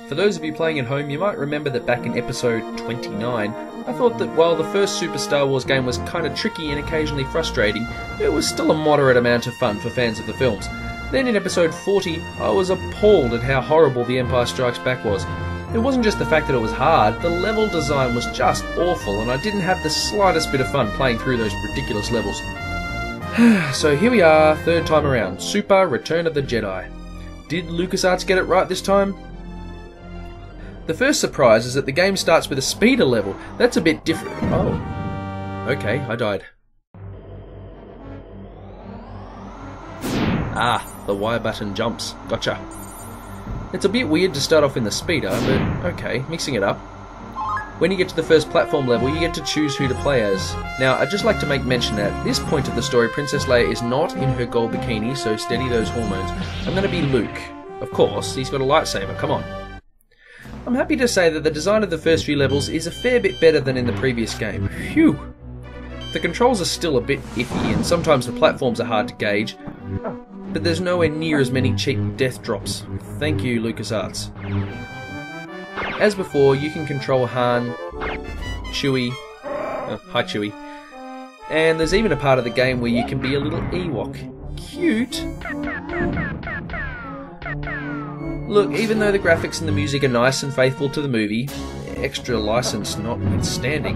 For those of you playing at home, you might remember that back in episode 29, I thought that while the first Super Star Wars game was kinda tricky and occasionally frustrating, it was still a moderate amount of fun for fans of the films. Then in episode 40, I was appalled at how horrible The Empire Strikes Back was. It wasn't just the fact that it was hard, the level design was just awful, and I didn't have the slightest bit of fun playing through those ridiculous levels. So here we are, third time around, Super Return of the Jedi. Did LucasArts get it right this time? The first surprise is that the game starts with a speeder level. That's a bit different. Oh. Okay, I died. Ah, the Y button jumps. Gotcha. It's a bit weird to start off in the speeder, but okay, mixing it up. When you get to the first platform level, you get to choose who to play as. Now, I'd just like to make mention that at this point of the story, Princess Leia is not in her gold bikini, so steady those hormones. I'm going to be Luke. Of course, he's got a lightsaber, come on. I'm happy to say that the design of the first few levels is a fair bit better than in the previous game. Phew! The controls are still a bit iffy, and sometimes the platforms are hard to gauge, but there's nowhere near as many cheap death drops. Thank you, LucasArts. As before, you can control Han, Chewie, hi Chewie, and there's even a part of the game where you can be a little Ewok. Cute! Look, even though the graphics and the music are nice and faithful to the movie, extra license notwithstanding,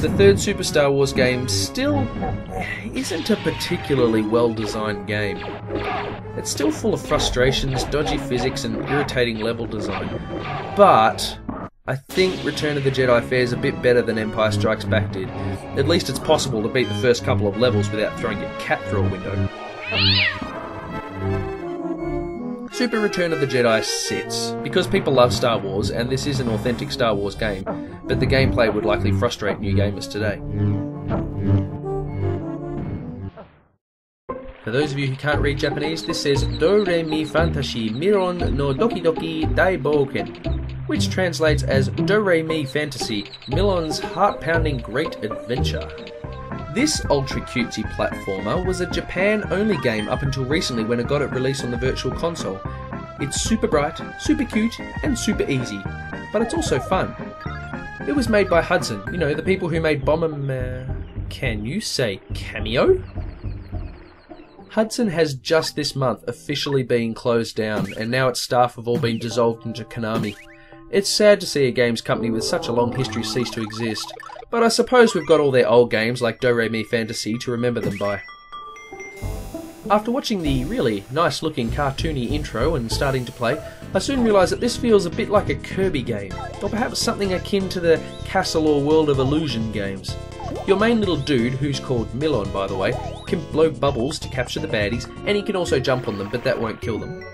the third Super Star Wars game still isn't a particularly well-designed game. It's still full of frustrations, dodgy physics and irritating level design. But I think Return of the Jedi fares a bit better than Empire Strikes Back did. At least it's possible to beat the first couple of levels without throwing your cat through a window. Super Return of the Jedi sits, because people love Star Wars, and this is an authentic Star Wars game, but the gameplay would likely frustrate new gamers today. For those of you who can't read Japanese, this says Do Re Mi Fantashi Miron no Doki Doki Dai Bouken, which translates as Do Re Mi Fantasy, Milon's heart-pounding great adventure. This ultra-cutesy platformer was a Japan-only game up until recently when it got it released on the Virtual Console. It's super bright, super cute, and super easy, but it's also fun. It was made by Hudson, you know, the people who made can you say Cameo? Hudson has just this month officially been closed down, and now its staff have all been dissolved into Konami. It's sad to see a games company with such a long history cease to exist, but I suppose we've got all their old games like Do Re Mi Fantasy to remember them by. After watching the really nice looking cartoony intro and starting to play, I soon realised that this feels a bit like a Kirby game, or perhaps something akin to the Castle or World of Illusion games. Your main little dude, who's called Milon by the way, can blow bubbles to capture the baddies, and he can also jump on them, but that won't kill them.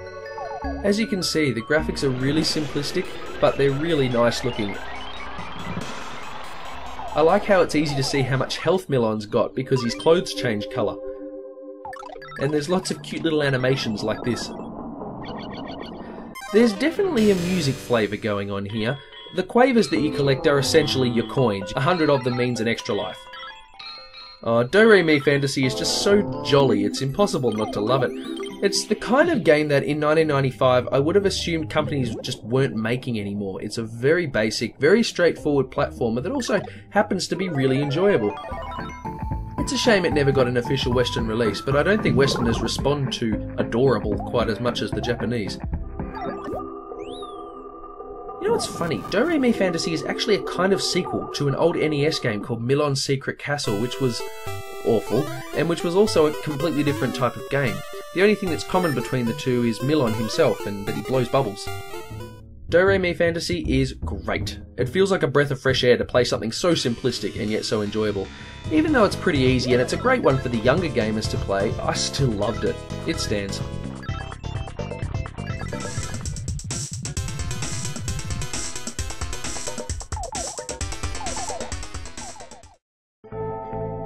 As you can see, the graphics are really simplistic, but they're really nice looking. I like how it's easy to see how much health Milon's got because his clothes change colour. And there's lots of cute little animations like this. There's definitely a music flavour going on here. The quavers that you collect are essentially your coins. 100 of them means an extra life. Do Re Mi Fantasy is just so jolly, it's impossible not to love it. It's the kind of game that in 1995 I would have assumed companies just weren't making anymore. It's a very basic, very straightforward platformer that also happens to be really enjoyable. It's a shame it never got an official Western release, but I don't think Westerners respond to adorable quite as much as the Japanese. You know what's funny? Do Re Mi Fantasy is actually a kind of sequel to an old NES game called Milon's Secret Castle, which was awful, and which was also a completely different type of game. The only thing that's common between the two is Milon himself, and that he blows bubbles. Do Re Mi Fantasy is great. It feels like a breath of fresh air to play something so simplistic and yet so enjoyable. Even though it's pretty easy and it's a great one for the younger gamers to play, I still loved it. It stands.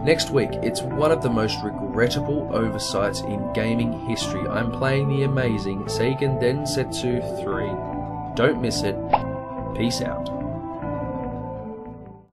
Next week, it's one of the most regrettable oversights in gaming history. I'm playing the amazing Seiken Densetsu 3. Don't miss it. Peace out.